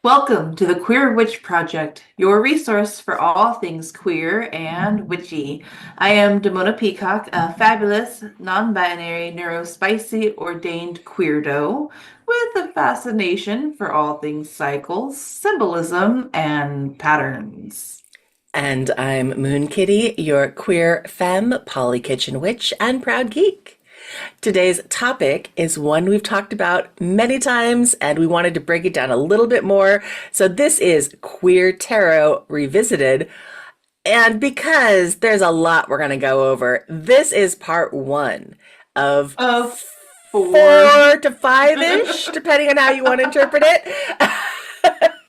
Welcome to the Queer Witch Project, your resource for all things queer and witchy. I am Damona Peacock, a fabulous, non-binary, neurospicy, ordained queerdo with a fascination for all things cycles, symbolism, and patterns. And I'm Moonkittee, your queer femme, poly kitchen witch, and proud geek. Today's topic is one we've talked about many times, and we wanted to break it down a little bit more. So, this is Queer Tarot Revisited. And because there's a lot we're going to go over, this is part one of Of four. 4 to 5-ish, depending on how you want to interpret it.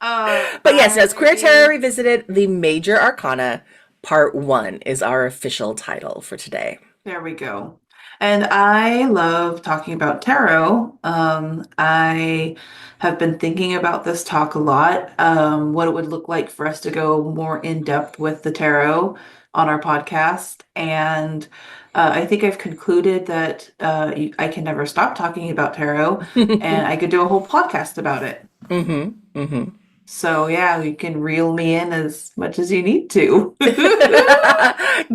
But yes, it's Queer Tarot I Revisited, the Major Arcana, part one is our official title for today. There we go. And I love talking about tarot. I have been thinking about this talk a lot, what it would look like for us to go more in depth with the tarot on our podcast. And I think I've concluded that I can never stop talking about tarot, and I could do a whole podcast about it. Mm-hmm. Mm-hmm. So yeah, you can reel me in as much as you need to.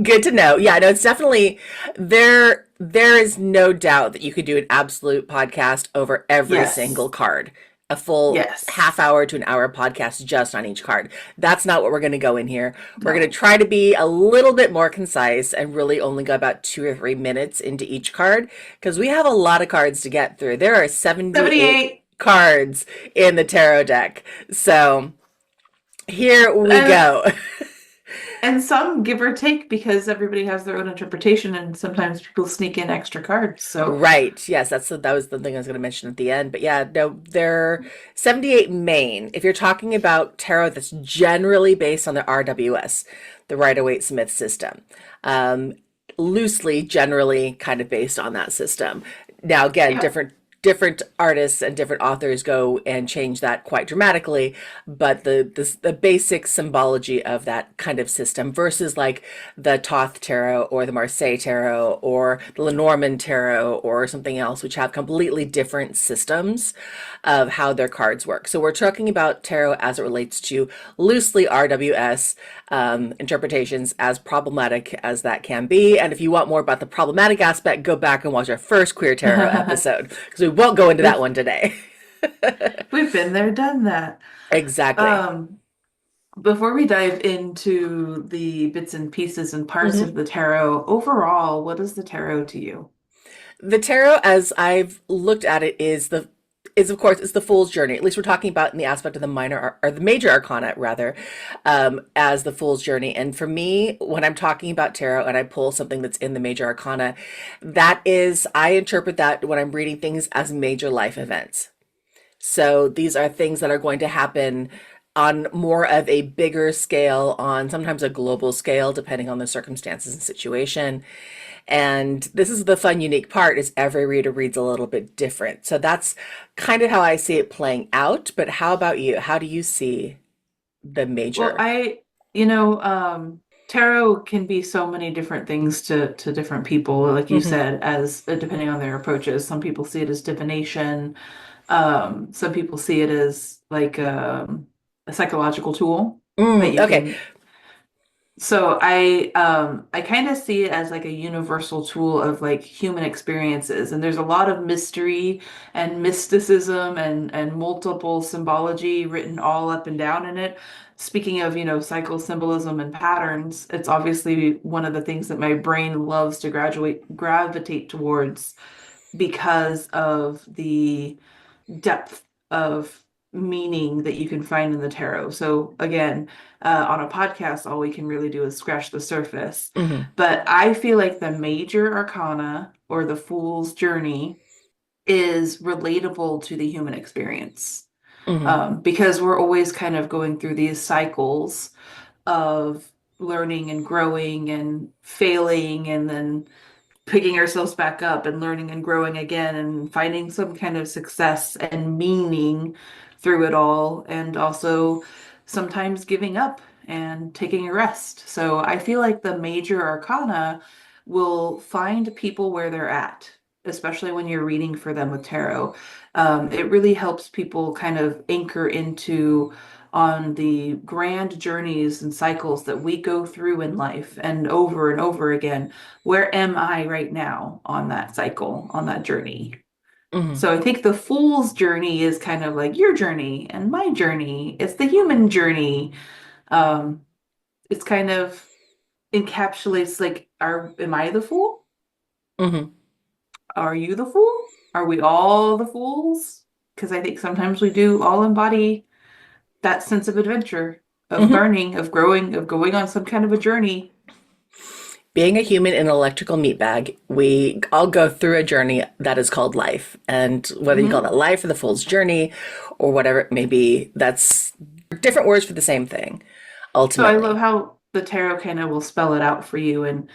Good to know. Yeah, no, it's definitely there is no doubt that you could do an absolute podcast over every single Yes. card. A full Yes. half hour to an hour podcast just on each card. That's not what we're going to go in here. We're going to No. try to be a little bit more concise and really only go about 2 or 3 minutes into each card because we have a lot of cards to get through. There are 78 78. cards in the tarot deck. So here we And go. And some give or take because everybody has their own interpretation, and sometimes people sneak in extra cards. So, Right. Yes, that was the thing I was going to mention at the end. But yeah, no, they're 78 main. If you're talking about tarot that's generally based on the RWS, the Rider-Waite-Smith system. Um, Loosely, generally kind of based on that system. Now, again, yeah. different artists and different authors go and change that quite dramatically, but the basic symbology of that kind of system versus like the Thoth tarot or the Marseille tarot or the Lenormand tarot or something else, which have completely different systems of how their cards work. So we're talking about tarot as it relates to loosely RWS interpretations, as problematic as that can be. And if you want more about the problematic aspect, go back and watch our first Queer Tarot episode because we won't go into that we've one today. we've been there, done that. Exactly. Um, Before we dive into the bits and pieces and parts Mhm. of the tarot, overall, what is the tarot to you? The tarot, as I've looked at it, is of course it's the Fool's Journey. At least we're talking about in the aspect of the or the Major Arcana rather, as the Fool's Journey. And for me, when I'm talking about tarot and I pull something that's in the Major Arcana, that is I interpret that when I'm reading things as major life events. So these are things that are going to happen on more of a bigger scale, on sometimes a global scale, depending on the circumstances and situation. And this is the fun, unique part is every reader reads a little bit different. So that's kind of how I see it playing out. But how about you? How do you see the Well, major? tarot can be so many different things to different people, like you Hmm. said, as depending on their approaches. Some people see it as divination. Some people see it as like a psychological tool that you Okay. can. So I kind of see it as like a universal tool of like human experiences, and there's a lot of mystery and mysticism and multiple symbology written all up and down in it. Speaking of, cycle symbolism and patterns, it's obviously one of the things that my brain loves to gravitate towards because of the depth of meaning that you can find in the tarot. So again, on a podcast, all we can really do is scratch the surface. Hmm. But I feel like the major arcana or the fool's journey is relatable to the human experience, Hmm. because we're always kind of going through these cycles of learning and growing and failing and then picking ourselves back up and learning and growing again and finding some kind of success and meaning through it all, and also sometimes giving up and taking a rest. So I feel like the major arcana will find people where they're at. especially when you're reading for them with tarot. It really helps people kind of anchor into on the grand journeys and cycles that we go through in life and over again. Where am I right now on that cycle, on that journey? Hmm. So I think the fool's journey is kind of like your journey and my journey. It's the human journey. Um, it's kind of encapsulates like, am I the fool? Hmm. Are you the fool? Are we all the fools? Because I think sometimes we do all embody that sense of adventure, of Hmm. learning, of growing, of going on some kind of a journey. Being a human in an electrical meat bag, we all go through a journey that is called life. And whether you call Hmm. that life or the fool's journey or whatever it may be, that's different words for the same thing, So I love ultimately. how the tarot kind of will spell it out for you, and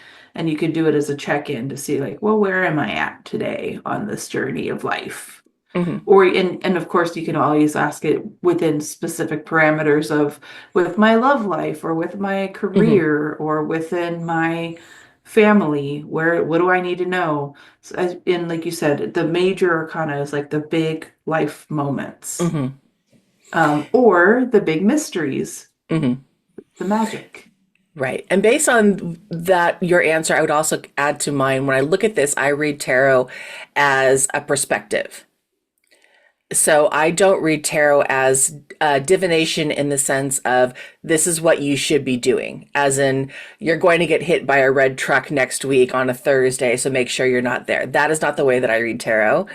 you can do it as a check-in to see like, well, where am I at today on this journey of life? Hmm. Or and of course you can always ask it within specific parameters of with my love life or with my Hmm. career or within my family, where what do I need to know? So and like you said, the major arcana is like the big life moments. Hmm. Or the big mysteries, Hmm. the magic. Right. And based on that, your answer, I would also add to mine. When I look at this, I read tarot as a perspective. So I don't read tarot as divination in the sense of this is what you should be doing, as in you're going to get hit by a red truck next week on a Thursday, so make sure you're not there. That is not the way that I read tarot.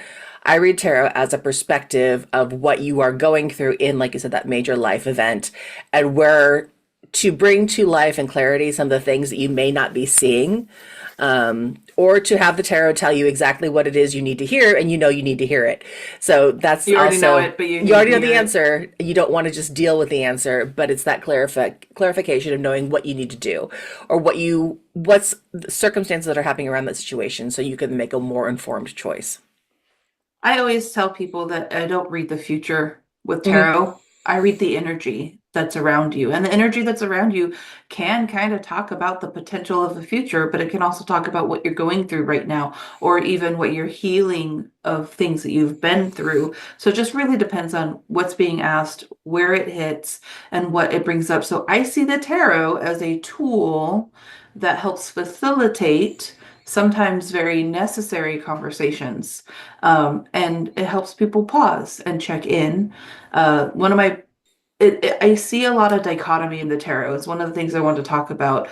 I read tarot as a perspective of what you are going through in, like you said, that major life event, and where to bring to life and clarity some of the things that you may not be seeing, or to have the tarot tell you exactly what it is you need to hear, and you know you need to hear it. So that's You already know also, it, but you you need already to know the hear it. answer. You don't want to just deal with the answer, but it's that clarification of knowing what you need to do, or what's the circumstances that are happening around that situation, so you can make a more informed choice. I always tell people that I don't read the future with Hmm. tarot. I read the energy that's around you. And the energy that's around you can kind of talk about the potential of the future, but it can also talk about what you're going through right now, or even what you're healing of things that you've been through. So it just really depends on what's being asked, where it hits, and what it brings up. So I see the tarot as a tool that helps facilitate sometimes very necessary conversations, and it helps people pause and check in. One of my I see a lot of dichotomy in the tarot. It's one of the things I want to talk about.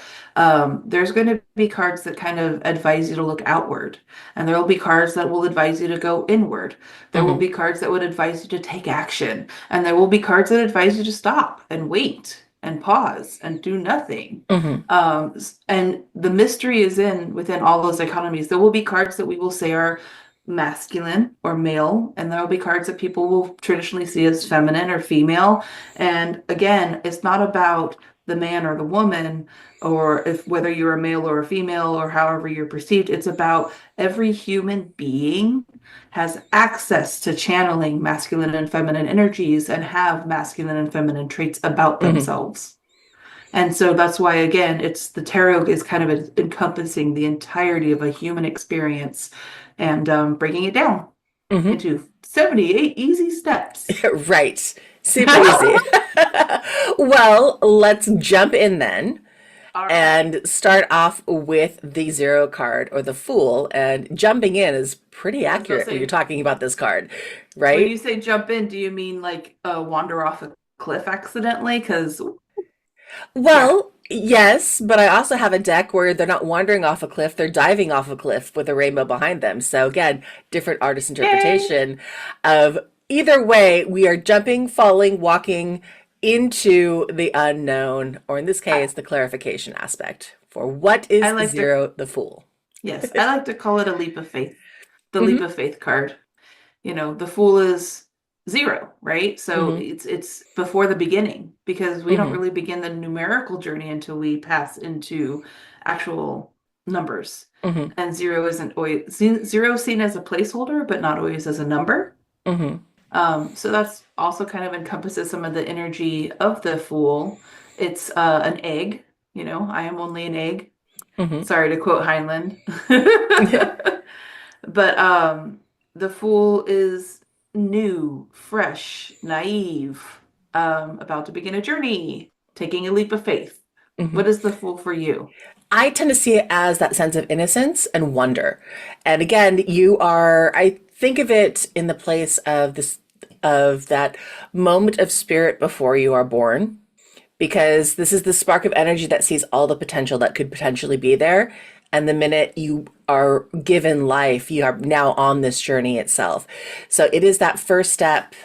There's going to be cards that kind of advise you to look outward, and there will be cards that will advise you to go inward. There will Hmm. be cards that would advise you to take action, and there will be cards that advise you to stop and wait and pause and do nothing. Hmm. And the mystery is in within all those dichotomies. There will be cards that we will say are masculine or male, and there will be cards that people will traditionally see as feminine or female. And again, it's not about the man or the woman, or if whether you're a male or a female or however you're perceived. It's about every human being has access to channeling masculine and feminine energies and have masculine and feminine traits about Hmm. themselves. And so that's why, again, it's the tarot is kind of encompassing the entirety of a human experience and breaking it down Hmm. into 78 easy steps. Right. Super easy. Well, let's jump in then All right. and start off with the zero card or the fool. And jumping in is pretty I was about to accurate when you're say, talking about this card, when right? you say jump in, do you mean like wander off a cliff accidentally? Because, yeah. Well, yes, but I also have a deck where they're not wandering off a cliff, they're diving off a cliff with a rainbow behind them. So again, different artist Yay. interpretation of either way, we are jumping, falling, walking into the unknown, or in this I, case, the clarification aspect for what is I like to, zero the fool. yes, I like to call it a leap of faith, the leap Hmm. of faith card. The fool is zero, right? So Hmm. it's before the beginning because we don't Hmm. really begin the numerical journey until we pass into actual numbers. Hmm. And zero isn't always zero seen as a placeholder, but not always as a number. Hmm. So that's also kind of encompasses some of the energy of the fool. It's an egg, I am only an egg. Hmm. Sorry to quote Heinlein. But the Fool is new, fresh, naive, about to begin a journey, taking a leap of faith. What Mhm. is the Fool for you? I tend to see it as that sense of innocence and wonder. And again, I think of it in the place of of that moment of spirit before you are born, because this is the spark of energy that sees all the potential that could potentially be there. And the minute you are given life, you are now on this journey itself. So it is that first step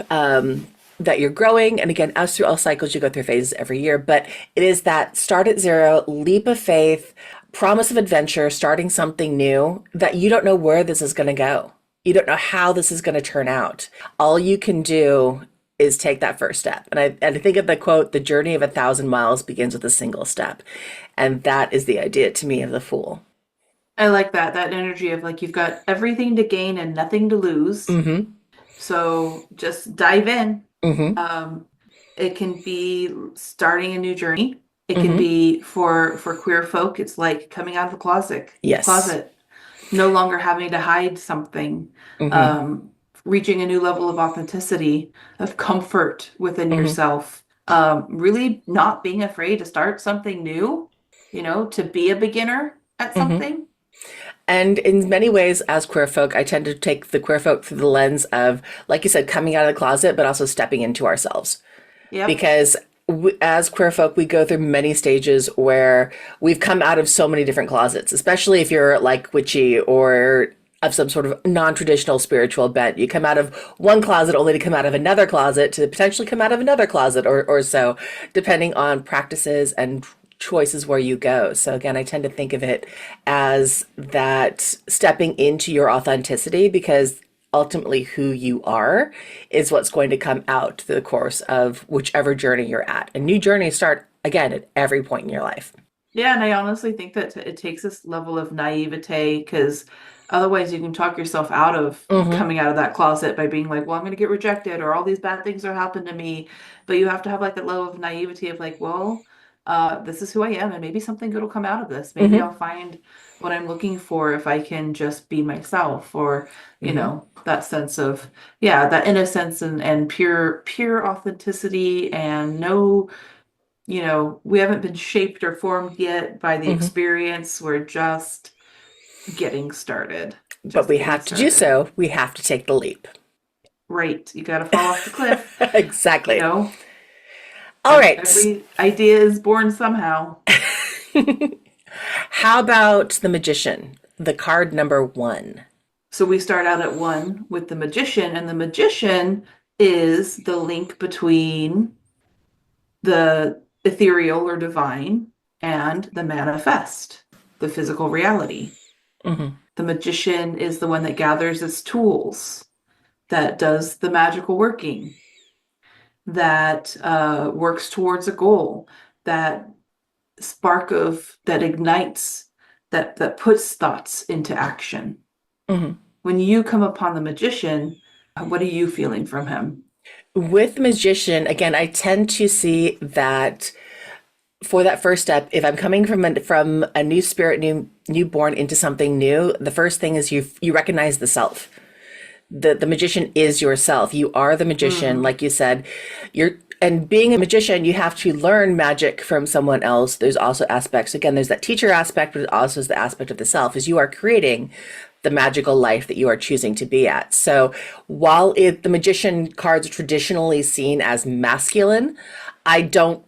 that you're growing. And again, as through all cycles, you go through phases every year, but it is that start at zero, leap of faith, promise of adventure, starting something new that you don't know where this is going to go. You don't know how this is going to turn out. All you can do is take that first step. And I think of the quote, the journey of 1,000 miles begins with a single step. And that is the idea to me of the fool. I like that energy of like you've got everything to gain and nothing to lose. Mm-hmm. So just dive in. Mm-hmm. Um, it can be starting a new journey. It can Mm-hmm. be for queer folk, it's like coming out of the Yes. closet, no longer having to hide something, Mm-hmm. um, reaching a new level of authenticity, of comfort within Mm-hmm. yourself. Really not being afraid to start something new, to be a beginner at Mm-hmm. something. And in many ways, as queer folk, I tend to take the queer folk through the lens of, like you said, coming out of the closet, but also stepping into ourselves. Yep. Because as queer folk, we go through many stages where we've come out of so many different closets, especially if you're like witchy or of some sort of non-traditional spiritual bent. You come out of one closet only to come out of another closet to potentially come out of another closet or so, depending on practices and choices where you go. So again, I tend to think of it as that stepping into your authenticity, because ultimately who you are is what's going to come out through the course of whichever journey you're at. And new journeys start again at every point in your life. Yeah, and I honestly think that it takes this level of naivete because otherwise you can talk yourself out of Mm-hmm. coming out of that closet by being like, well, I'm going to get rejected or all these bad things are happening to me. But you have to have like that level of naivety of like, well, this is who I am and maybe something good will come out of this. Maybe I'll Mm-hmm. find what I'm looking for if I can just be myself or, Mm-hmm. that sense of, yeah, that innocence and pure authenticity and no we haven't been shaped or formed yet by the Mm-hmm. experience. We're just getting started. But Just we getting have to do started. so. We have to take the leap. Right. You got to fall off the cliff. You Exactly. know, All right. every idea is born somehow. How about the magician? The card number one. So we start out at one with the magician, and the magician is the link between the ethereal or divine and the manifest, the physical reality. Mm-hmm. The magician is the one that gathers its tools, that does the magical working, that works towards a goal, that spark of that ignites, that puts thoughts into action. Mm-hmm. When you come upon the magician, what are you feeling from him? With magician, again, I tend to see that for that first step, if I'm coming from a new spirit, newborn into something new, the first thing is you recognize the self. The magician is yourself. You are the magician, Mm, like you said. You're and being a magician, you have to learn magic from someone else. There's also aspects. Again, there's that teacher aspect, but it also is the aspect of the self, is you are creating the magical life that you are choosing to be at. So while the magician cards are traditionally seen as masculine, I don't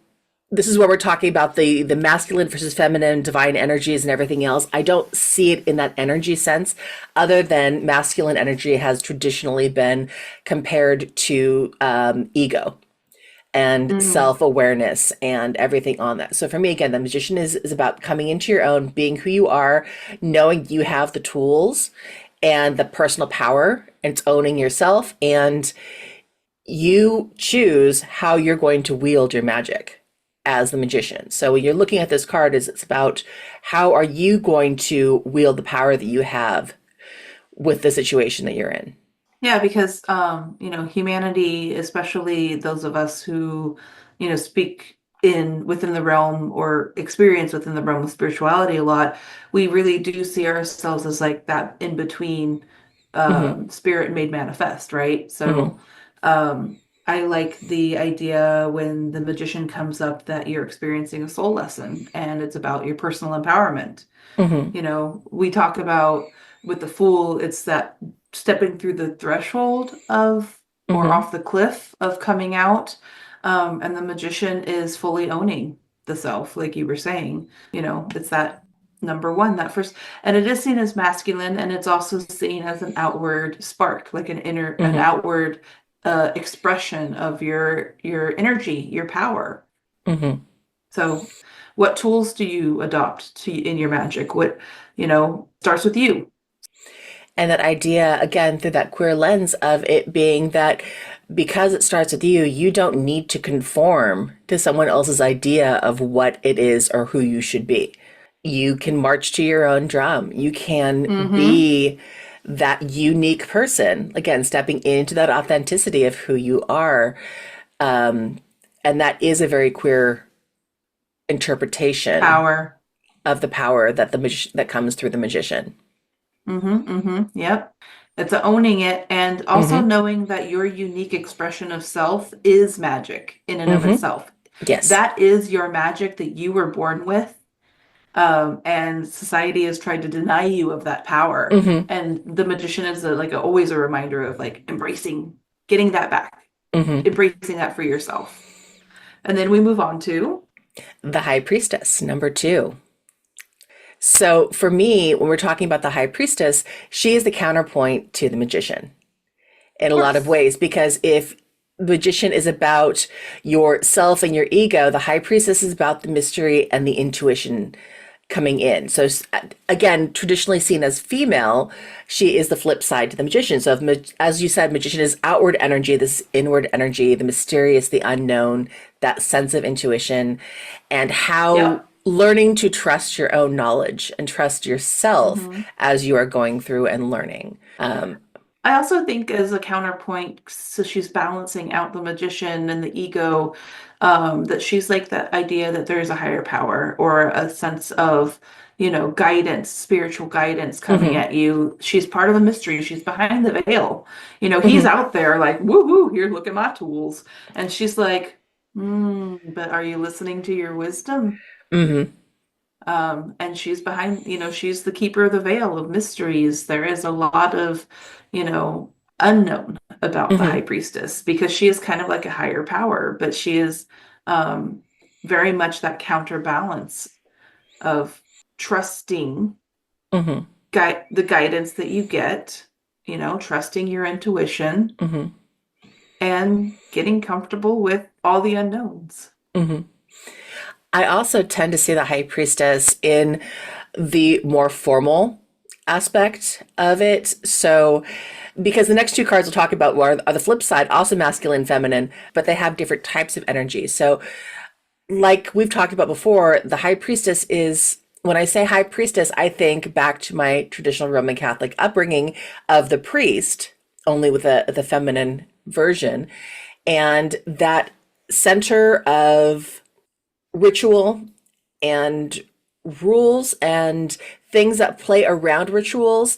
this is where we're talking about the masculine versus feminine divine energies and everything else. I don't see it in that energy sense, other than masculine energy has traditionally been compared to ego and mm, self-awareness and everything on that. So for me, again, the magician is about coming into your own, being who you are, knowing you have the tools and the personal power, and it's owning yourself, and you choose how you're going to wield your magic as the magician. So when you're looking at this card, is it's about how are you going to wield the power that you have with the situation that you're in. yeah, because humanity, especially those of us who, speak in within the realm or experience within the realm of spirituality a lot, we really do see ourselves as like that in between Hmm. spirit made manifest, right? Hmm. So I like the idea when the magician comes up that you're experiencing a soul lesson and it's about your personal empowerment. Hmm. You know, we talk about with the fool, it's that stepping through the threshold of or Hmm. off the cliff of coming out. And the magician is fully owning the self, like you were saying. You know, it's that number one, that first, and it is seen as masculine, and it's also seen as an outward spark, like an Hmm. outward expression of your energy, your power. Hmm. So, what tools do you adopt to in your magic? What, starts with you. And that idea, again, through that queer lens of it being that because it starts with you, you don't need to conform to someone else's idea of what it is or who you should be. You can march to your own drum. You can Mm-hmm. be that unique person, again, stepping into that authenticity of who you are. Um, and that is a very queer interpretation Power. of the power that that comes through the magician. Mm-hmm. Mm-hmm. Yep. It's owning it and also Hmm. knowing that your unique expression of self is magic in and of Hmm. itself. Yes. That is your magic that you were born with. And society has tried to deny you of that power. Hmm. And the magician is always a reminder of like embracing, getting that back, Hmm. embracing that for yourself. And then we move on to, The high priestess, number two. So for me, when we're talking about the high priestess, she is the counterpoint to the magician in of a lot of course. ways. Because if the magician is about yourself and your ego, the high priestess is about the mystery and the intuition coming in. So again, traditionally seen as female, she is the flip side to the magician. So as you said, magician is outward energy, this inward energy, the mysterious, the unknown, that sense of intuition, and how Yep. learning to trust your own knowledge and trust yourself Hmm. as you are going through and learning. I also think as a counterpoint, so she's balancing out the magician and the ego, that she's like that idea that there's a higher power or a sense of, guidance, spiritual guidance coming Hmm. at you. She's part of the mystery. She's behind the veil. He's Hmm. out there like, woohoo, here, look at my tools. And she's like, but are you listening to your wisdom? Hmm. And she's behind, she's the keeper of the veil of mysteries. There is a lot of, unknown about the high Hmm. priestess because she is kind of like a higher power, but she is um, very much that counterbalance of trusting Hmm. the guidance that you get, trusting your intuition Hmm. and getting comfortable with all the unknowns. Hmm. I also tend to see the high priestess in the more formal aspect of it. So, because the next two cards we'll talk about are the flip side, also masculine, feminine, but they have different types of energy. So, like we've talked about before, the high priestess is, when I say high priestess, I think back to my traditional Roman Catholic upbringing of the priest, only with the feminine version, and that center of ritual and rules and things that play around rituals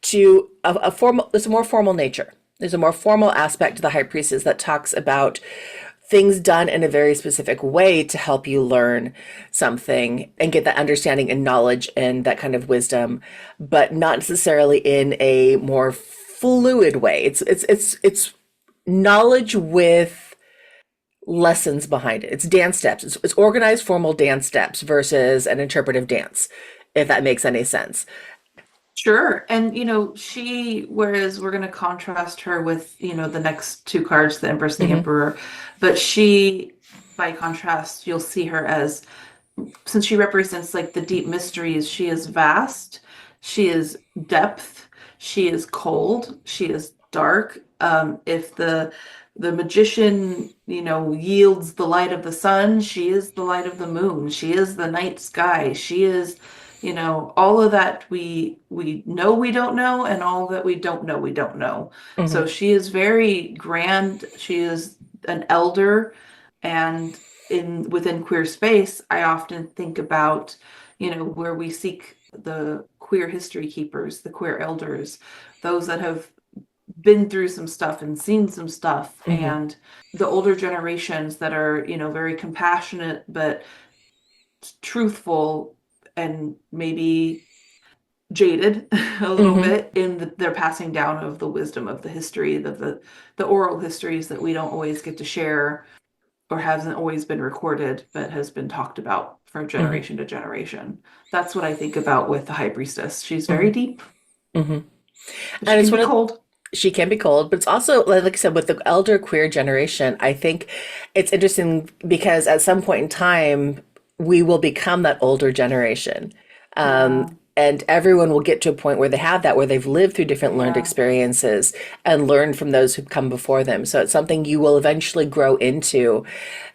to a formal, there's a more formal nature. There's a more formal aspect to the high priestess that talks about things done in a very specific way to help you learn something and get that understanding and knowledge and that kind of wisdom, but not necessarily in a more fluid way. It's knowledge with lessons behind it. It's dance steps. It's organized formal dance steps versus an interpretive dance, if that makes any sense. Sure. And, whereas we're going to contrast her with, the next two cards, the Empress and the Hmm. Emperor, but she, by contrast, you'll see her as, since she represents like the deep mysteries, she is vast, she is depth, she is cold, she is dark. If the magician, yields the light of the sun, she is the light of the moon, she is the night sky, she is, all of that we know we don't know, and all that we don't know we don't know. So Hmm. she is very grand, she is an elder, and within queer space, I often think about, where we seek the queer history keepers, the queer elders, those that have been through some stuff and seen some stuff, Hmm. and the older generations that are, very compassionate but truthful and maybe jaded a little Hmm. bit in their passing down of the wisdom of the history, the oral histories that we don't always get to share or hasn't always been recorded, but has been talked about from Hmm. generation to generation. That's what I think about with the high priestess. She's very Hmm. deep, Hmm. but she And it's can one be of cold. she can be cold, but it's also like I said with the elder queer generation. I think it's interesting because at some point in time we will become that older generation, Yeah, and everyone will get to a point where they have that, where they've lived through different learned yeah. experiences and learned from those who've come before them. So it's something you will eventually grow into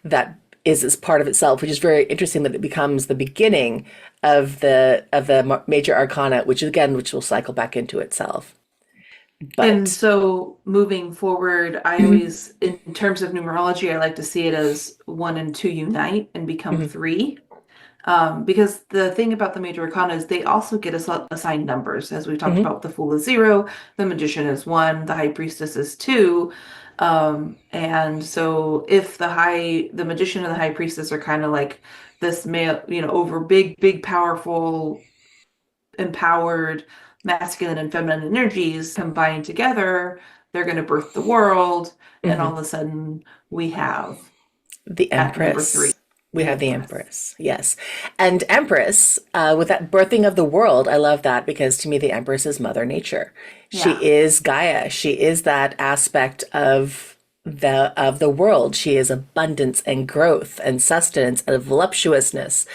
that is as part of itself, which is very interesting that it becomes the beginning of the major arcana, which will cycle back into itself. And But so moving forward, I mhm, always, in terms of numerology, I like to see it as one and two unite and become mhm, three. Because the thing about the major arcana is they also get assigned numbers. As we talked mhm, about, the Fool is zero, the Magician is one, the High Priestess is two. And so if the Magician and the High Priestess are kind of like this male, over big, big, powerful, empowered masculine and feminine energies combined together, they're going to birth the world. And all mhm. of a sudden, we have The at number three, Empress. We the have the Empress. Empress, yes. And Empress, with that birthing of the world, I love that because to me, the Empress is Mother Nature. She Yeah. is Gaia. She is that aspect of the world. She is abundance and growth and sustenance and voluptuousness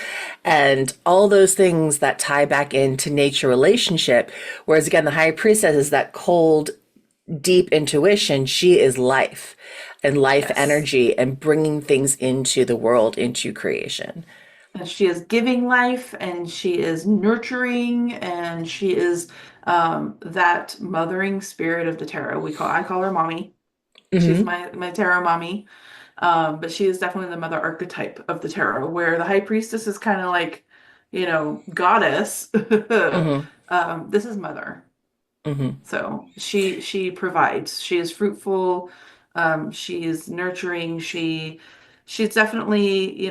and all those things that tie back into nature relationship. Whereas again, the High Priestess is that cold, deep intuition. She is life and life Yes. energy and bringing things into the world, into creation. And she is giving life and she is nurturing and she is that mothering spirit of the tarot. I call her mommy. She's Hmm. my tarot mommy. But she is definitely the mother archetype of the tarot, where the high priestess is kind of like, goddess. Hmm. This is mother. Hmm. So she provides. She is fruitful. She is nurturing. She's definitely,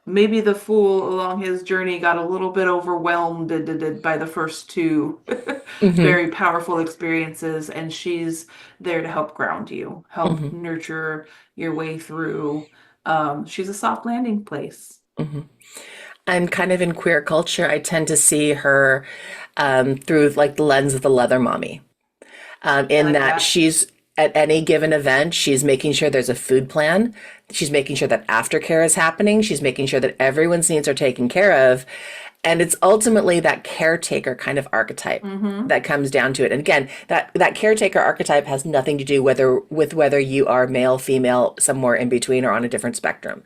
maybe the fool along his journey got a little bit overwhelmed by the first two Hmm. very powerful experiences, and she's there to help ground you, help Hmm. nurture your way through. She's a soft landing place. Hmm. And kind of in queer culture, I tend to see her through like the lens of the leather mommy. I In like that that. she's at any given event, she's making sure there's a food plan. She's making sure that aftercare is happening. She's making sure that everyone's needs are taken care of. And it's ultimately that caretaker kind of archetype Mm-hmm. that comes down to it. And again, that caretaker archetype has nothing to do whether you are male, female, somewhere in between, or on a different spectrum.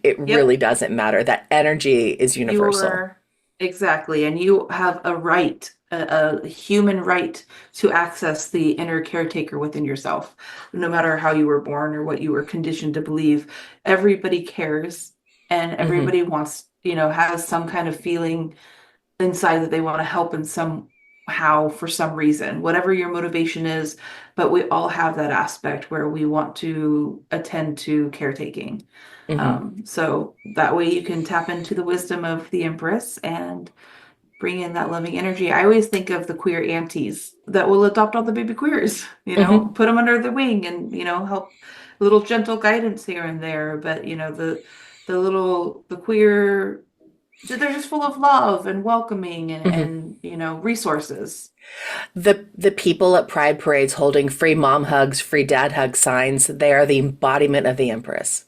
It really Yep. doesn't matter. That energy is universal. You're exactly, and you have a right, a human right to access the inner caretaker within yourself, no matter how you were born or what you were conditioned to believe. Everybody cares, and Hmm. everybody wants, has some kind of feeling inside that they want to help in somehow for some reason, whatever your motivation is. But we all have that aspect where we want to attend to caretaking. Hmm. So that way you can tap into the wisdom of the Empress and bring in that loving energy. I always think of the queer aunties that will adopt all the baby queers, Hmm. put them under the wing and, help little gentle guidance here and there. But, the queer, they're just full of love and welcoming Hmm. resources. The people at pride parades holding free mom hugs, free dad hug signs, they are the embodiment of the Empress.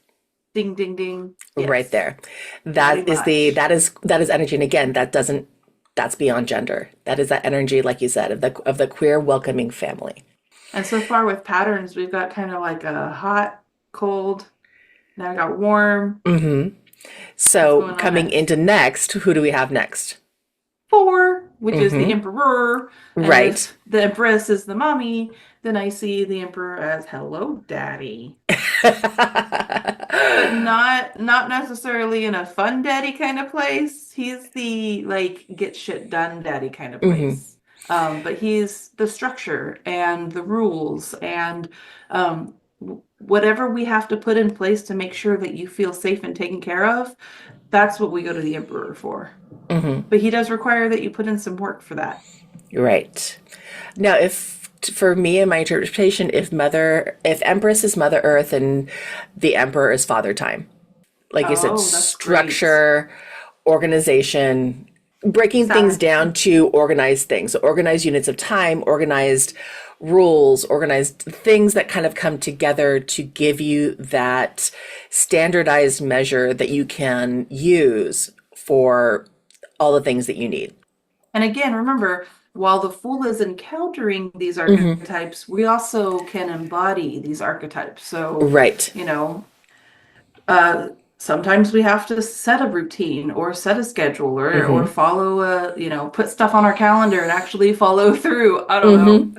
Ding, ding, ding. Right Yes, there. very That is the much. that is energy. And again, that's beyond gender. That is that energy, like you said, of the queer welcoming family. And so far with patterns, we've got kind of like a hot, cold, now we got warm. Hmm. What's So going on coming into next? next, who do we have next? Four, which is the Hmm. emperor. And Right. if the empress is the mommy, then I see the emperor as hello, daddy. but not necessarily in a fun daddy kind of place. He's the like get shit done daddy kind of Hmm. place. But he's the structure and the rules and whatever we have to put in place to make sure that you feel safe and taken care of, that's what we go to the emperor for. Hmm. But he does require that you put in some work for that. Right. Now, if for me and my interpretation, if Empress is Mother Earth and the Emperor is Father Time, like you said, Oh, that's great. structure, organization, breaking things Saturn. down to organized things. So organized units of time, organized rules, organized things that kind of come together to give you that standardized measure that you can use for all the things that you need. And again, remember, while the fool is encountering these Hmm. archetypes, we also can embody these archetypes. So, Right. you know, uh, sometimes we have to set a routine or set a schedule or Hmm. follow put stuff on our calendar and actually follow through. I don't know. Hmm.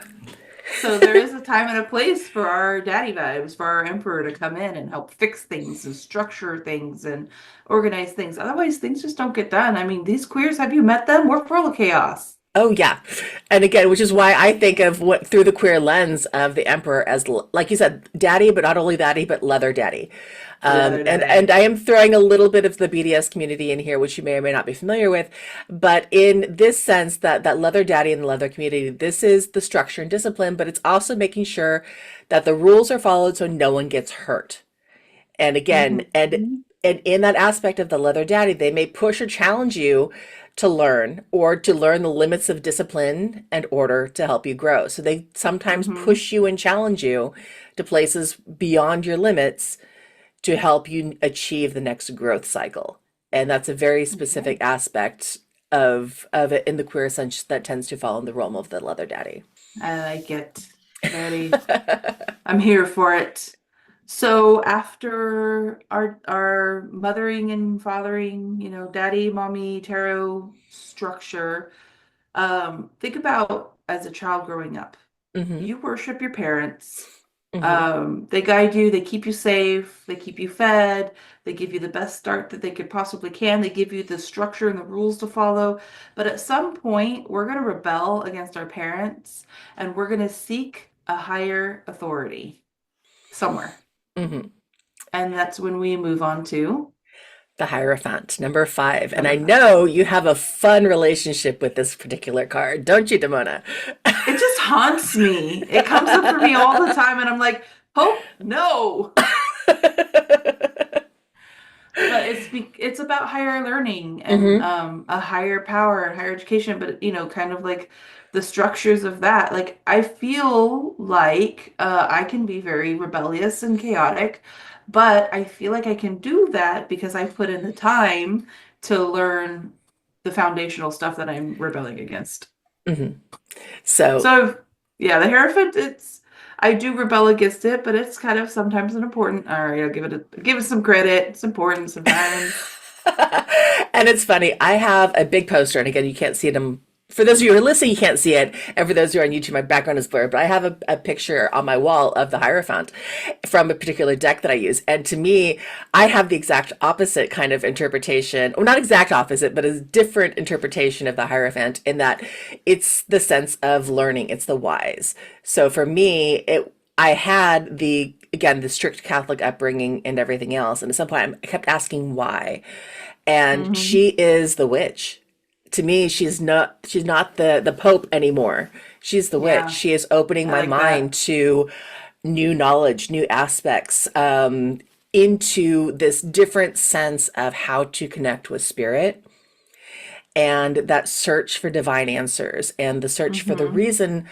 So there is a time and a place for our daddy vibes, for our emperor to come in and help fix things and structure things and organize things. Otherwise, things just don't get done. I mean, these queers, have you met them? We're full of chaos. Oh yeah, and again, which is why I think of what through the queer lens of the emperor as, like you said, daddy, but not only daddy, but leather daddy. Leather And daddy. I am throwing a little bit of the BDS community in here, which you may or may not be familiar with, but in this sense, that leather daddy and the leather community, this is the structure and discipline, but it's also making sure that the rules are followed so no one gets hurt. And again, Mhm. and in that aspect of the leather daddy, they may push or challenge you to learn or to learn the limits of discipline and order to help you grow. So they sometimes Mhm. push you and challenge you to places beyond your limits to help you achieve the next growth cycle. And that's a very specific Okay. aspect of it in the queer sense that tends to fall in the realm of the leather daddy. I like it. Very. I'm here for it. So after our mothering and fathering, daddy, mommy, tarot structure, think about as a child growing up. Hmm. You worship your parents. Hmm. They guide you, they keep you safe, they keep you fed, they give you the best start that they could possibly can, they give you the structure and the rules to follow. But at some point, we're going to rebel against our parents and we're going to seek a higher authority somewhere. Hmm. And that's when we move on to The Hierophant, number 5. And I number 5. know you have a fun relationship with this particular card, don't you, Damona? It just haunts me. It comes up for me all the time, and I'm like, Hope, no. But it's about higher learning and Hmm. a higher power and higher education, but kind of like the structures of that. Like I feel like I can be very rebellious and chaotic, but I feel like I can do that because I put in the time to learn the foundational stuff that I'm rebelling against. Hmm. So, So yeah, the Hierophant, it's I do rebel against it, but it's kind of sometimes an important. All right, I'll give it some credit. It's important sometimes. and it's funny, I have a big poster, and again, you can't see it. For those of you who are listening, you can't see it. And for those who are on YouTube, my background is blurred, but I have a picture on my wall of the Hierophant from a particular deck that I use. And to me, I have the exact opposite kind of interpretation, or not exact opposite, but a different interpretation of the Hierophant in that it's the sense of learning, it's the wise. So for me, I had again, the strict Catholic upbringing and everything else. And at some point, I kept asking why. And Hmm. she is the witch. To me, she's not the Pope anymore. She's the witch. Yeah, She is opening I my like mind that. to new knowledge, new aspects, into this different sense of how to connect with spirit and that search for divine answers and the search for the Hmm. reason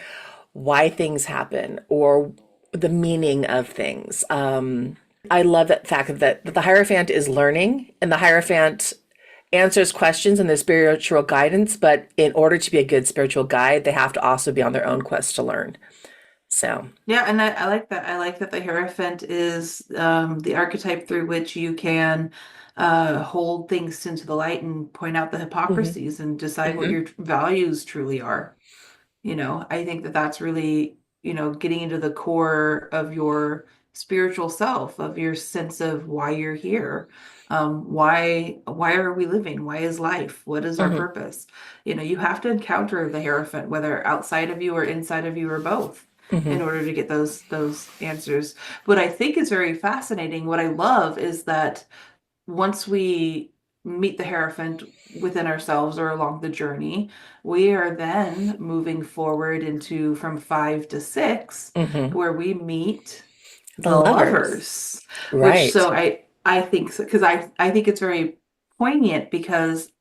why things happen or the meaning of things. I love that fact that the Hierophant is learning and the Hierophant answers questions and their spiritual guidance, but in order to be a good spiritual guide, they have to also be on their own quest to learn. So, Yeah, and I like that. I like that the Hierophant is the archetype through which you can hold things into the light and point out the hmm. hypocrisies and decide what Hmm. your values truly are. I think that that's really, getting into the core of your spiritual self, of your sense of why you're here. Why are we living? Why is life? What is our Hmm. purpose? You have to encounter the Hierophant, whether outside of you or inside of you or both, in Hmm. order to get those answers. What I think is very fascinating, what I love is that once we meet the Hierophant within ourselves or along the journey, we are then moving forward into from 5 to 6, Hmm. where we meet The the lovers. lovers, which Right. so I think because I think it's very poignant because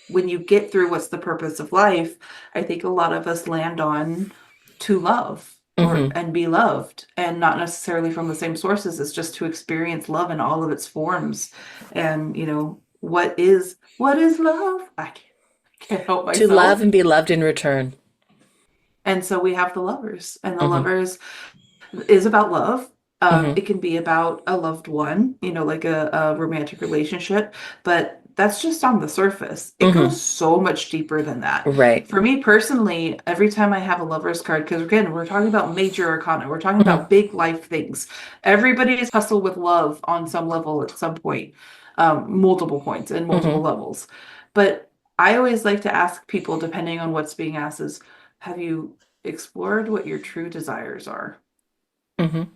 when you get through what's the purpose of life, I think a lot of us land on to love or Hmm. and be loved, and not necessarily from the same sources. It's just to experience love in all of its forms. And what is love? I can't help To love myself. and be loved in return. And so we have the lovers, and the Hmm. lovers is about love. It Hmm. can be about a loved one, like a romantic relationship, but that's just on the surface. It Hmm. goes so much deeper than that. Right. For me personally, every time I have a lover's card, because again, we're talking about major arcana, we're talking Hmm. about big life things. Everybody's hustled with love on some level at some point, multiple points and multiple Hmm. levels. But I always like to ask people, depending on what's being asked, is have you explored what your true desires are? Hmm.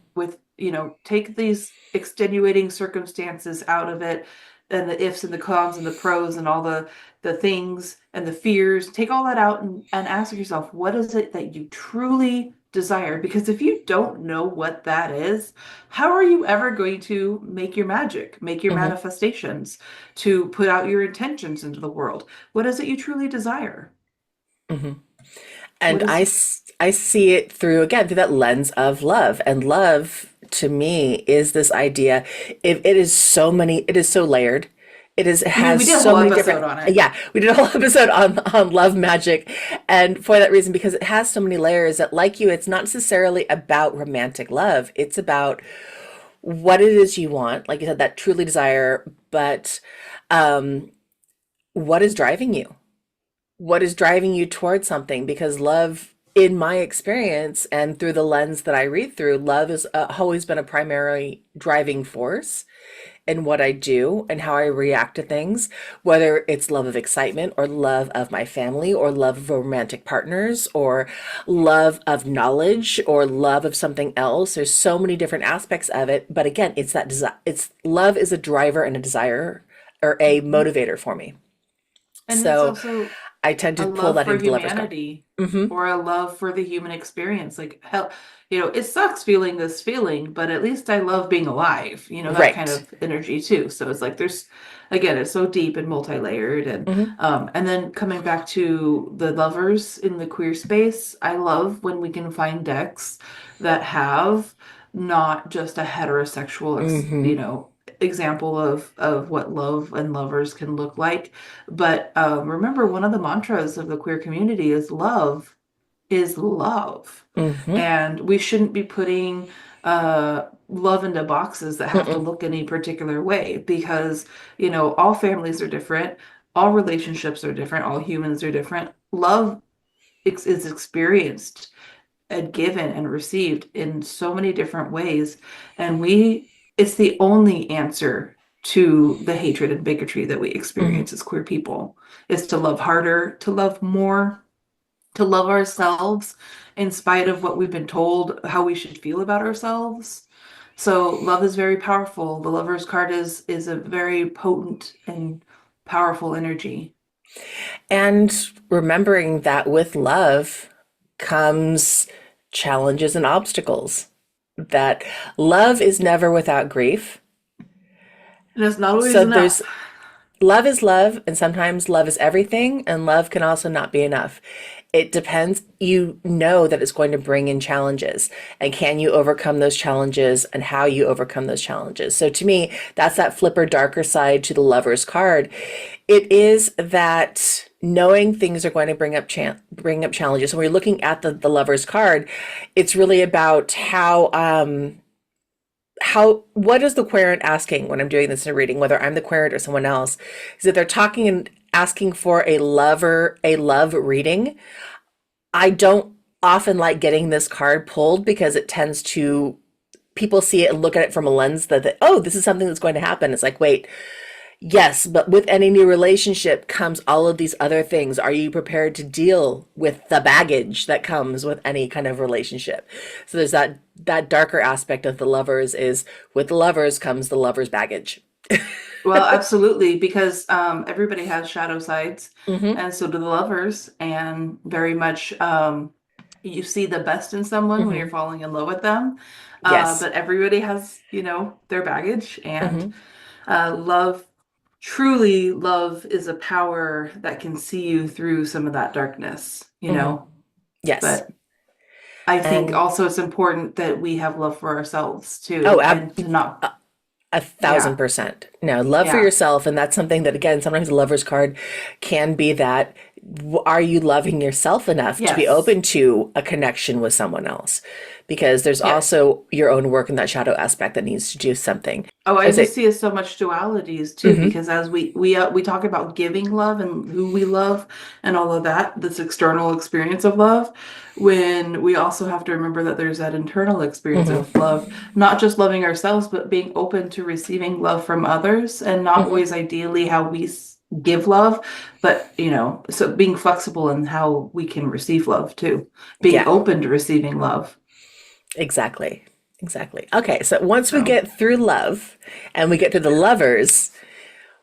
Take these extenuating circumstances out of it, and the ifs and the cons and the pros and all the things and the fears, take all that out and ask yourself, what is it that you truly desire? Because if you don't know what that is, how are you ever going to make your magic, make your Hmm. manifestations, to put out your intentions into the world? What is it you truly desire? Hmm. What And is I see it through, again, through that lens of love. And love to me is this idea, it is so many, it is so layered. It I mean, has we did a so whole many episode different, on it. yeah, we did a whole episode on love magic. And for that reason, because it has so many layers that, like you, it's not necessarily about romantic love. It's about what it is you want, like you said, that truly desire, but um, what is driving you? What is driving you towards something? Because love, in my experience and through the lens that I read through, love has always been a primary driving force in what I do and how I react to things, whether it's love of excitement or love of my family or love of romantic partners or love of knowledge or love of something else. There's so many different aspects of it. But again, it's that desire. It's love is a driver and a desire or a Mhm. motivator for me. And it's So also I tend a to pull love that for into the lover's card. humanity, Hmm. or a love for the human experience. Like, hell, it sucks feeling this feeling, but at least I love being alive, that kind Right. of energy too. So it's like again, it's so deep and multi-layered. And Hmm. and then coming back to the lovers in the queer space, I love when we can find decks that have not just a heterosexual, Hmm. example of what love and lovers can look like. But remember, one of the mantras of the queer community is love is love. Hmm. And we shouldn't be putting love into boxes that have to Mm-mm. look any particular way, because, all families are different, all relationships are different, all humans are different. Love is experienced and given and received in so many different ways. And it's the only answer to the hatred and bigotry that we Hmm. experience as queer people, is to love harder, to love more, to love ourselves in spite of what we've been told how we should feel about ourselves. So love is very powerful. The Lover's card is a very potent and powerful energy. And remembering that with love comes challenges and obstacles. That love is never without grief. And it's not always So there's enough. love is love, and sometimes love is everything, and love can also not be enough. It depends. You know that it's going to bring in challenges, and can you overcome those challenges, and how you overcome those challenges. So to me, that's that flipper darker side to the lover's card. It is that knowing things are going to bring up challenges. When we're looking at the lover's card, it's really about how what is the querent asking when I'm doing this in a reading, whether I'm the querent or someone else, is that they're talking and asking for a love reading. I don't often like getting this card pulled because it tends to people see it and look at it from a lens that, oh, this is something that's going to happen. It's like, wait, yes, but with any new relationship comes all of these other things. Are you prepared to deal with the baggage that comes with any kind of relationship? So there's that darker aspect of the lovers is with the lovers comes the lovers baggage. Well, absolutely, because everybody has shadow sides, Hmm. and so do the lovers, and very much you see the best in someone when you're Hmm. falling in love with them. Yes. But everybody has, their baggage, and Hmm. love, truly, love is a power that can see you through some of that darkness, Hmm. Yes. But I think And also it's important that we have love for ourselves oh, too, and to not, a yeah, 1,000%. Now, love for yeah, yourself, and that's something that, again, sometimes the lover's card can be that are you loving yourself enough to be yes, open to a connection with someone else? Because there's yes. also your own work in that shadow aspect that needs to do something. Oh, I Is just it? see so much dualities too, Hmm. because as we talk about giving love and who we love and all of that, this external experience of love, when we also have to remember that there's that internal experience of Hmm. love, not just loving ourselves, but being open to receiving love from others, and not Hmm. always ideally how we give love, but so being flexible in how we can receive love too, being Yeah, open to receiving love. exactly. Exactly. Okay, so once we So. get through love and we get to the lovers,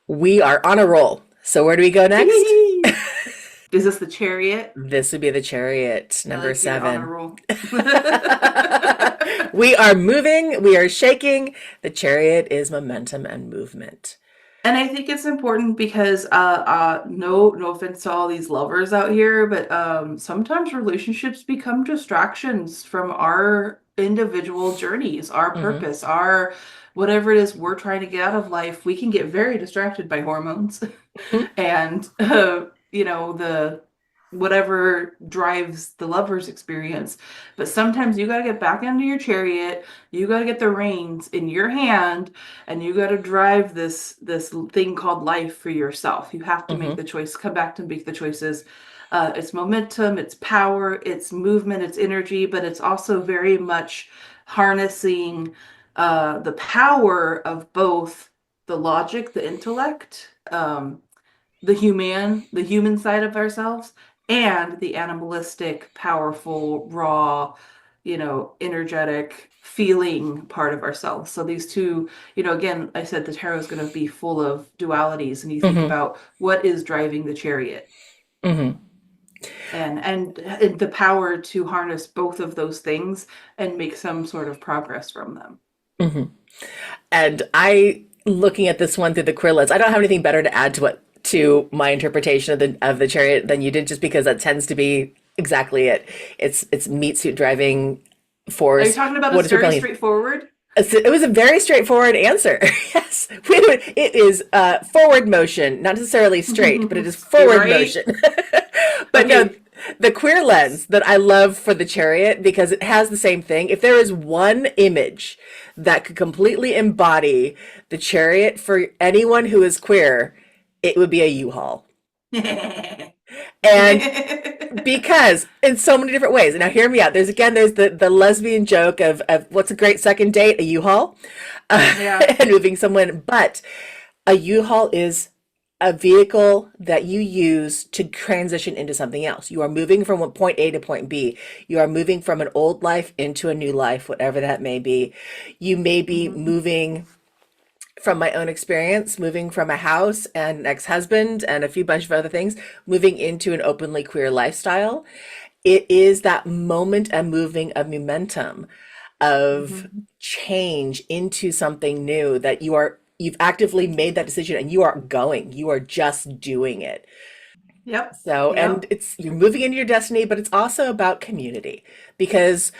we are on a roll. So where do we go next? Is this the chariot? This would be the chariot, I number like your honor 7. roll. We are moving, we are shaking. The chariot is momentum and movement. And I think it's important because no offense to all these lovers out here, but sometimes relationships become distractions from our individual journeys, our Hmm. purpose, our whatever it is we're trying to get out of life. We can get very distracted by hormones. Hmm. And the whatever drives the lover's experience. But sometimes you got to get back into your chariot, you got to get the reins in your hand, and you got to drive this thing called life for yourself. You have to make Hmm. the choice, come back to make the choices. It's momentum, it's power, it's movement, it's energy, but it's also very much harnessing the power of both the logic, the intellect, the human side of ourselves, and the animalistic, powerful, raw, energetic, feeling part of ourselves. So these two, again, I said the tarot is going to be full of dualities, and you think Hmm. about what is driving the chariot. Hmm. And the power to harness both of those things and make some sort of progress from them. Hmm. And I, looking at this one through the queer lens, I don't have anything better to add to my interpretation of the chariot than you did, just because that tends to be exactly it. It's meat suit driving Are you force. talking about What us is very rebellion? straightforward? It was a very straightforward answer. Yes, it is forward motion, not necessarily straight, but it is You're forward right. motion. But no, Okay. the queer lens that I love for the chariot, because it has the same thing. If there is one image that could completely embody the chariot for anyone who is queer, it would be a U-Haul. And because in so many different ways. Now, hear me out. There's the lesbian joke of what's a great second date? A U-Haul, Yeah. and moving someone. But a U-Haul is a vehicle that you use to transition into something else. You are moving from one point A to point B. You are moving from an old life into a new life, whatever that may be. You may be Mhm. moving, from my own experience, moving from a house and an ex-husband and a few bunch of other things, moving into an openly queer lifestyle. It is that moment of moving of momentum, of Mhm. change into something new that you've actively made that decision and you are going. You are just doing it. Yep. So, and Yep. you're moving into your destiny, but it's also about community, because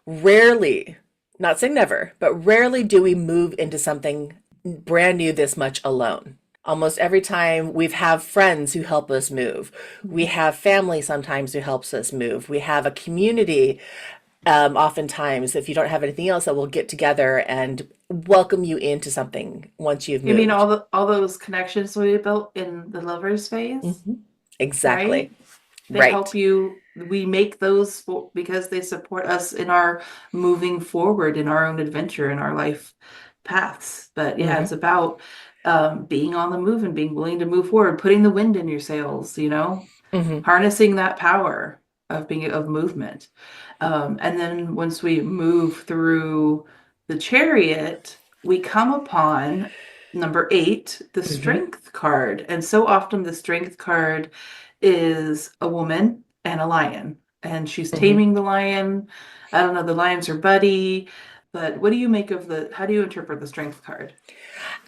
rarely, not saying never, but rarely do we move into something brand new this much alone. Almost every time we have friends who help us move. We have family sometimes who helps us move. We have a community, oftentimes, if you don't have anything else, that will get together and welcome you into something once you've You mean moved. all those connections we built in the lovers phase, Hmm. Exactly. right? They help Right. you. We make those because they support us in our moving forward in our own adventure in our life paths. But yeah, Hmm. it's about being on the move and being willing to move forward, putting the wind in your sails, Hmm. harnessing that power of being of movement. And then once we move through the chariot, we come upon number 8, the Hmm. strength card. And so often the strength card is a woman and a lion, and she's Hmm. taming the lion. I don't know, the lion's her buddy, but what do you make of how do you interpret the strength card?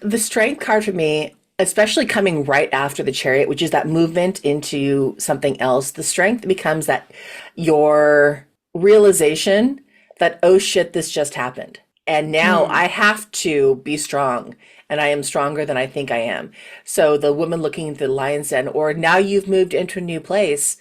The strength card for me, especially coming right after the chariot, which is that movement into something else, the strength becomes that your realization that, oh shit, this just happened. And now I Hmm. have to be strong, and I am stronger than I think I am. So the woman looking into the lion's den, or now you've moved into a new place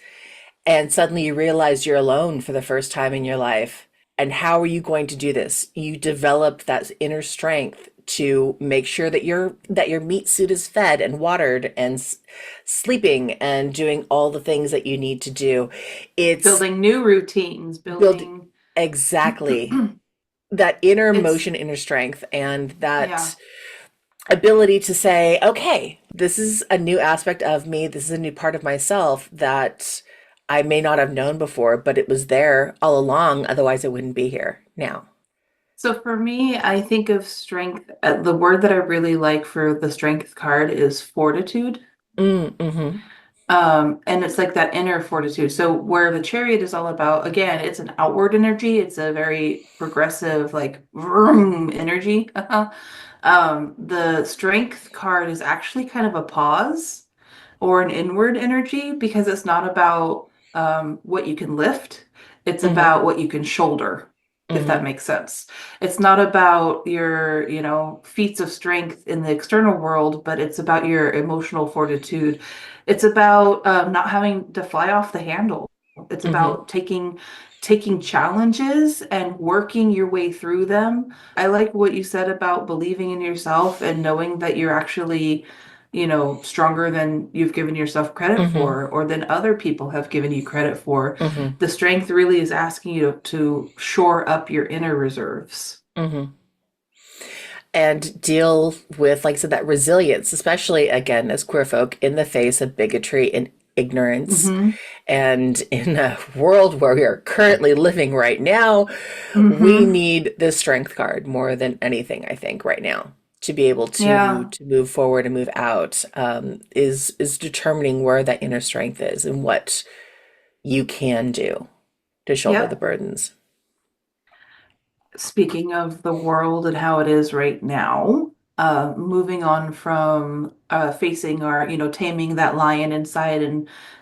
and suddenly you realize you're alone for the first time in your life. And how are you going to do this? You develop that inner strength to make sure that your meat suit is fed and watered and sleeping and doing all the things that you need to do. It's Building new routines, build building exactly that inner it's motion, inner strength, and yeah. that ability to say, okay, this is a new aspect of me. This is a new part of myself that I may not have known before, but it was there all along. Otherwise, it wouldn't be here now. So for me, I think of strength. The word that I really like for the strength card is fortitude. Mm, mm-hmm, And it's like that inner fortitude. So where the chariot is all about, again, it's an outward energy. It's a very progressive, like vroom energy. The strength card is actually kind of a pause or an inward energy because it's not about what you can lift. It's mm-hmm, about what you can shoulder, if that mm-hmm, makes sense. It's not about your, feats of strength in the external world, but it's about your emotional fortitude. It's about not having to fly off the handle. It's mm-hmm, about taking challenges and working your way through them. I like what you said about believing in yourself and knowing that you're actually stronger than you've given yourself credit mm-hmm, for or than other people have given you credit for. mm-hmm, The strength really is asking you to shore up your inner reserves. mm-hmm. And deal with, like I said, that resilience, especially again as queer folk in the face of bigotry and ignorance. Hmm. And in a world where we are currently living right now, we Hmm. need this strength card more than anything, I think, right now, to be able to Yeah. move forward and move out, is determining where that inner strength is and what you can do to shoulder the Yep. burdens. Speaking of the world and how it is right now, moving on from facing our, taming that lion inside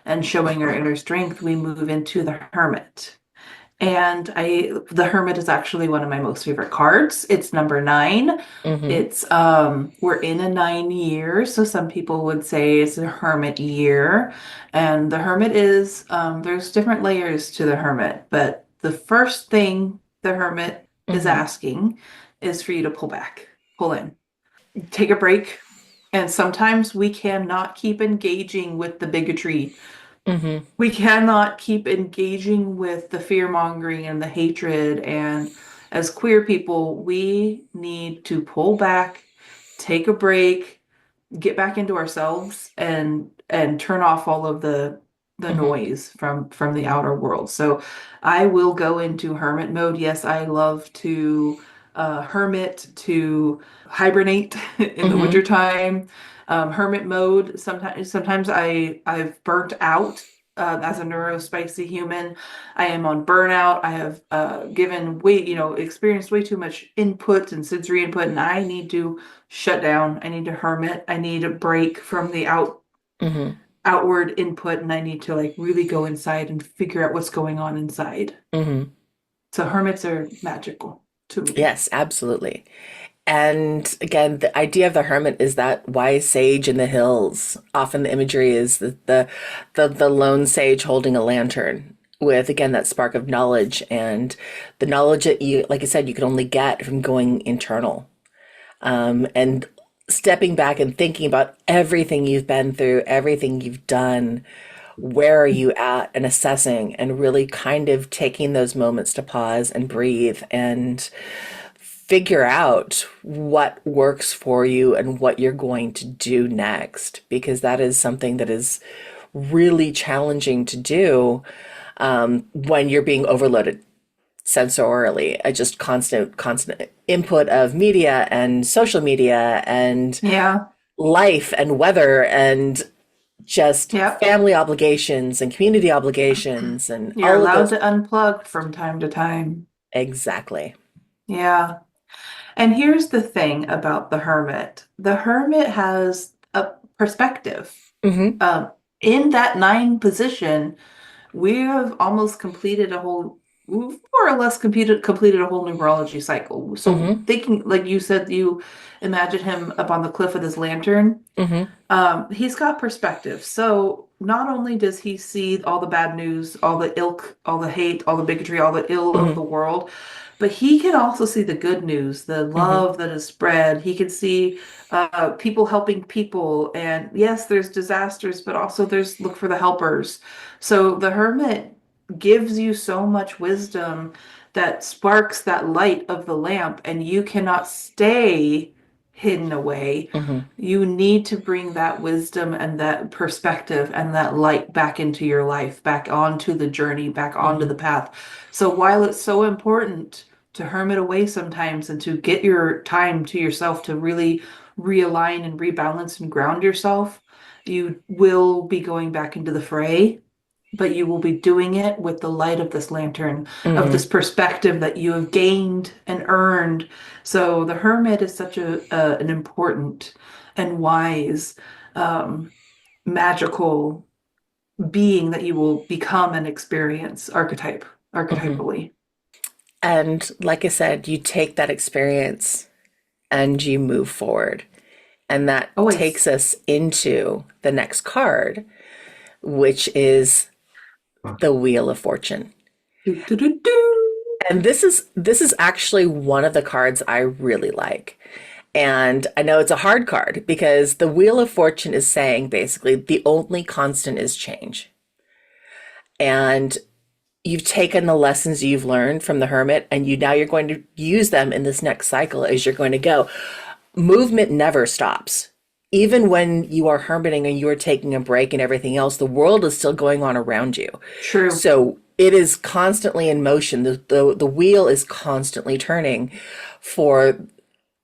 and showing our inner strength, we move into the hermit. And the Hermit is actually one of my most favorite cards. It's number 9. Mm-hmm. It's we're in a 9 year, so some people would say it's a Hermit year. And the Hermit is there's different layers to the Hermit, but the first thing the Hermit is Mm-hmm. asking is for you to pull back, pull in, take a break. And sometimes we cannot keep engaging with the bigotry. Mm-hmm. We cannot keep engaging with the fear mongering and the hatred. And as queer people, we need to pull back, take a break, get back into ourselves and turn off all of the Mm-hmm. noise from the outer world. So I will go into hermit mode. Yes, I love to hermit, to hibernate in the Mm-hmm. wintertime. Hermit mode. Sometimes I've burnt out as a neurospicy human. I am on burnout. I have experienced way too much input and sensory input, and I need to shut down. I need to hermit. I need a break from the Mm-hmm. outward input, and I need to like really go inside and figure out what's going on inside. Mm-hmm. So hermits are magical to me. Yes, absolutely. And again, the idea of the hermit is that wise sage in the hills. Often the imagery is the lone sage holding a lantern with, again, that spark of knowledge, and the knowledge that you, like I said, you can only get from going internal, and stepping back and thinking about everything you've been through, everything you've done. where are you at, and assessing and really kind of taking those moments to pause and breathe and figure out what works for you and what you're going to do next, because that is something that is really challenging to do when you're being overloaded sensorially. Just constant input of media and social media and Yeah. life and weather and just Yep. family obligations and community obligations and You're all of allowed those. to unplug from time to time. Exactly. Yeah. And here's the thing about the hermit. The hermit has a perspective. Hmm. Um, in that nine position, we have almost completed a whole, we've more or less completed a whole numerology cycle. So Hmm. thinking, like you said, you imagine him up on the cliff with his lantern. Hmm. He's got perspective. So not only does he see all the bad news, all the ilk, all the hate, all the bigotry, all the ill of the Hmm. world, but he can also see the good news, the Hmm. love that is spread. He can see people helping people. And yes, there's disasters, but also there's look for the helpers. So the hermit gives you so much wisdom that sparks that light of the lamp, and you cannot stay hidden away. Hmm. You need to bring that wisdom and that perspective and that light back into your life, back onto the journey, back onto Hmm. the path. So while it's so important to hermit away sometimes and to get your time to yourself to really realign and rebalance and ground yourself, you will be going back into the fray, but you will be doing it with the light of this lantern, of this Hmm. perspective that you have gained and earned. So the hermit is such an important and wise, um, magical being that you will become and experience Hmm. archetypally. And like I said, you take that experience and you move forward. And that Always. takes us into the next card, which is the Wheel of Fortune. Do, do, do, do. And this is actually one of the cards I really like. And I know it's a hard card because the Wheel of Fortune is saying basically the only constant is change. And you've taken the lessons you've learned from the hermit and you're going to use them in this next cycle as you're going to go. Movement never stops. Even when you are hermiting and you are taking a break and everything else, the world is still going on around you. True. So it is constantly in motion. The wheel is constantly turning for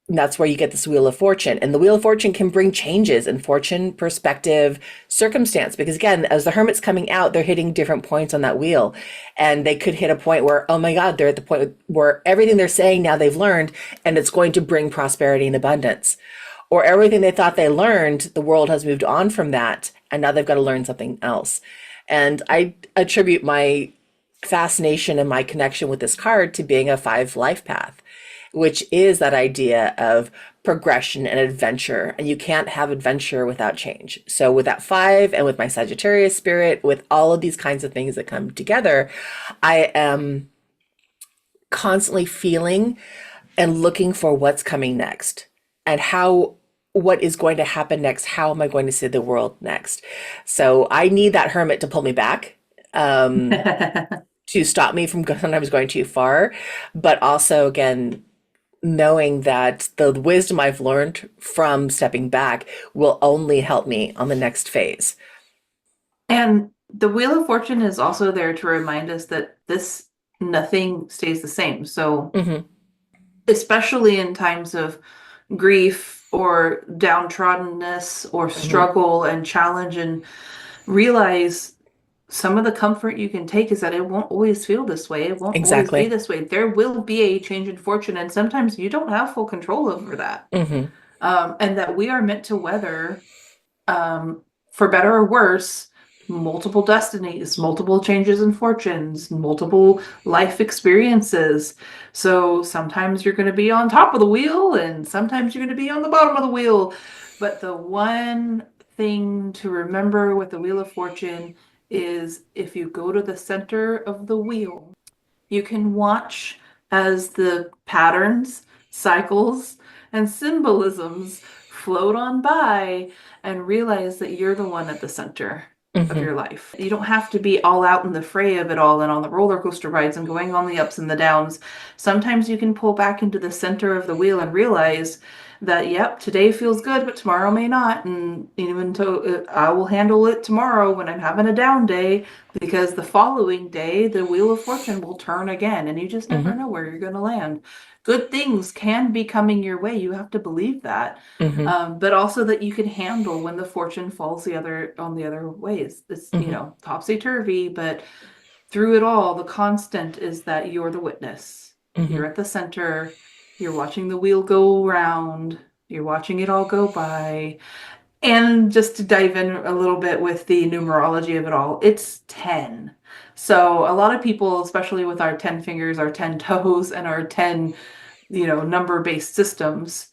that's where you get this wheel of fortune. And the wheel of fortune can bring changes in fortune, perspective, circumstance. Because again, as the hermit's coming out, they're hitting different points on that wheel. And they could hit a point where, oh my God, they're at the point where everything they're saying now they've learned, and it's going to bring prosperity and abundance. Or everything they thought they learned, the world has moved on from that, and now they've got to learn something else. And I attribute my fascination and my connection with this card to being a five life path, which is that idea of progression and adventure. And you can't have adventure without change. So, with that five and with my Sagittarius spirit, with all of these kinds of things that come together, I am constantly feeling and looking for what's coming next and what is going to happen next. How am I going to see the world next? So, I need that hermit to pull me back. To stop me from sometimes going too far, but also again knowing that the wisdom I've learned from stepping back will only help me on the next phase. And the Wheel of Fortune is also there to remind us that this nothing stays the same. So Hmm. especially in times of grief or downtroddenness or Hmm. struggle and challenge, and realize some of the comfort you can take is that it won't always feel this way. It won't always be Exactly. this way. There will be a change in fortune, and sometimes you don't have full control over that. Hmm. And that we are meant to weather, for better or worse, multiple destinies, multiple changes in fortunes, multiple life experiences. So sometimes you're going to be on top of the wheel, and sometimes you're going to be on the bottom of the wheel. But the one thing to remember with the Wheel of Fortune is if you go to the center of the wheel, you can watch as the patterns, cycles, and symbolisms float on by and realize that you're the one at the center. of Hmm. your life. You don't have to be all out in the fray of it all and on the roller coaster rides and going on the ups and the downs. Sometimes you can pull back into the center of the wheel and realize that, yep, today feels good, but tomorrow may not. And even though I will handle it tomorrow when I'm having a down day, because the following day, the wheel of fortune will turn again, and you just never Hmm. know where you're going to land. Good things can be coming your way. You have to believe that. Hmm. But also that you can handle when the fortune falls the other on the other ways. It's, Hmm. topsy-turvy, but through it all, the constant is that you're the witness. You're Hmm. at the center, you're watching the wheel go around, you're watching it all go by. And just to dive in a little bit with the numerology of it all, it's 10. So a lot of people, especially with our 10 fingers, our 10 toes, and our 10 number-based systems,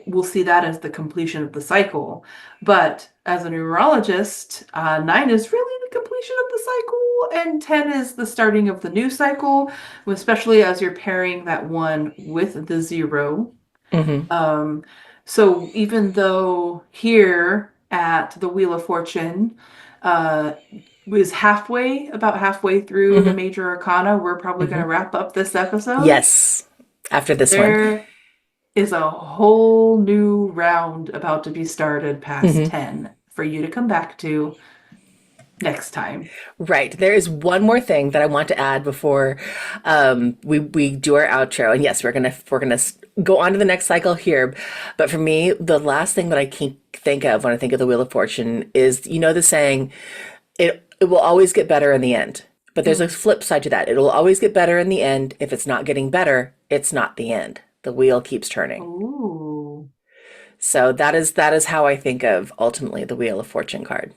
we'll see that as the completion of the cycle. But as a numerologist, 9 is really the completion of the cycle, and 10 is the starting of the new cycle, especially as you're pairing that 1 with the 0. Hmm. Um, so even though here at the Wheel of Fortune, uh, was about halfway through the Hmm. major arcana, we're probably going Hmm. to wrap up this episode. Yes. After this one. There is a whole new round about to be started past Hmm. 10 for you to come back to next time. Right. There is one more thing that I want to add before we do our outro. And yes, we're gonna go on to the next cycle here. But for me, the last thing that I can think of when I think of the Wheel of Fortune is, the saying, it will always get better in the end. But there's a Mm. flip side to that. It'll always get better in the end. If it's not getting better, it's not the end. The wheel keeps turning. Ooh. So that is how I think of ultimately the Wheel of Fortune card.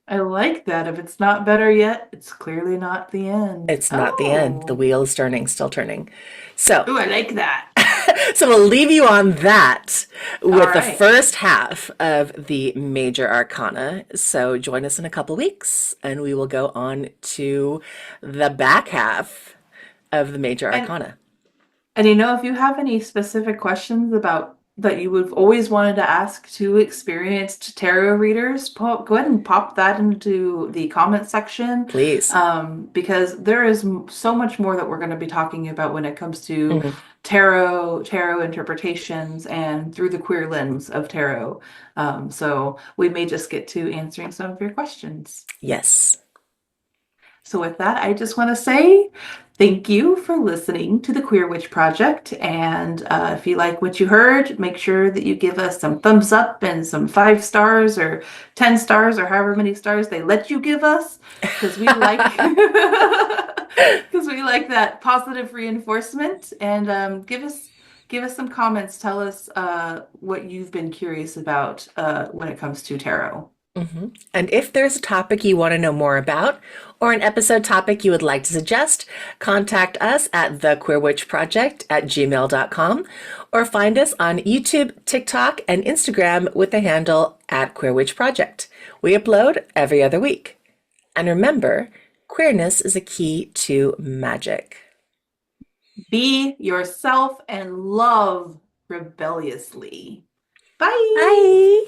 I like that. If it's not better yet, it's clearly not the end. It's not the end. The Oh. wheel is turning, still turning. So, Ooh, I like that. so we'll leave you on that All with the right. first half of the major arcana. So join us in a couple weeks and we will go on to the back half of the major And arcana. if you have any specific questions about that you would have always wanted to ask to experienced tarot readers, go ahead and pop that into the comment section, Please. because there is so much more that we're going to be talking about when it comes to Mhm. tarot interpretations and through the queer lens of tarot. So we may just get to answering some of your questions. Yes. So, with that, I just want to say thank you for listening to the Queer Witch Project. And if you like what you heard, make sure that you give us some thumbs up and some 5 stars or 10 stars or however many stars they let you give us, because we like because we like that positive reinforcement. And give us some comments. Tell us what you've been curious about when it comes to tarot. And if there's a topic you want to know more about, or an episode topic you would like to suggest, contact us at thequeerwitchproject@gmail.com or find us on YouTube, TikTok, and Instagram with the handle at Queer Witch Project. We upload every other week. And remember, queerness is a key to magic. Be yourself and love rebelliously. Bye. Bye!